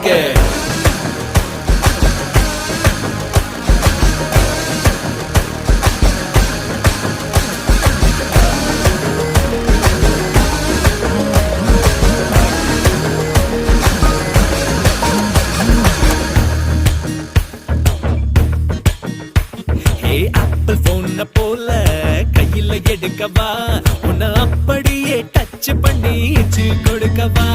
Okay. Apple போன போல கையில எடுக்கவா, உன்னை அப்படியே டச் பண்ணி கொடுக்கவா.